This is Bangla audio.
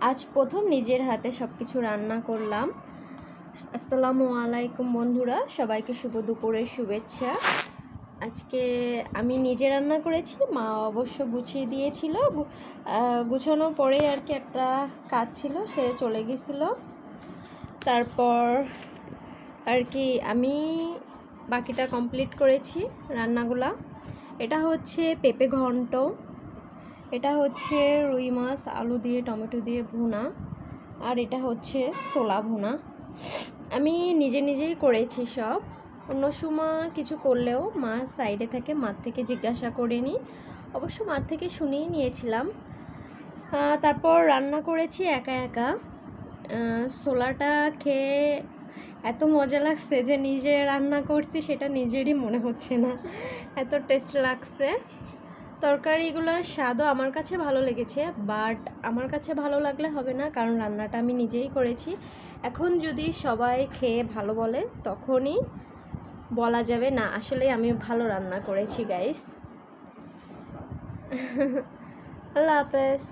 আজ প্রথম নিজের হাতে সব কিছু রান্না করলাম। আসসালামু আলাইকুম বন্ধুরা, সবাইকে শুভ দুপুরের শুভেচ্ছা। আজকে আমি নিজে রান্না করেছি, মা অবশ্য গুছিয়ে দিয়েছিল। গুছানোর পরে আর কি একটা কাজ ছিল, সে চলে গেছিল। তারপর আর কি আমি বাকিটা কমপ্লিট করেছি রান্নাগুলা। এটা হচ্ছে পেঁপে ঘন্ট, এটা হচ্ছে রুই মাছ আলু দিয়ে টমেটো দিয়ে ভুনা, আর এটা হচ্ছে ছোলা ভুনা। আমি নিজেই করেছি সব। অন্য সময় কিছু করলেও মা সাইডে থেকে মার থেকে জিজ্ঞাসা করে নিই, অবশ্য মার থেকে শুনেই নিয়েছিলাম। তারপর রান্না করেছি একা একা। ছোলাটা খেয়ে এত মজা লাগছে যে নিজে রান্না করছি সেটা নিজেরই মনে হচ্ছে না, এত টেস্ট লাগছে। তরকারিগুলোর স্বাদও আমার কাছে ভালো লেগেছে, বাট আমার কাছে ভালো লাগলে হবে না, কারণ রান্নাটা আমি নিজেই করেছি। এখন যদি সবাই খেয়ে ভালো বলে তখনই বলা যাবে না আসলে আমি ভালো রান্না করেছি গাইস। আল্লাহ হাফেজ।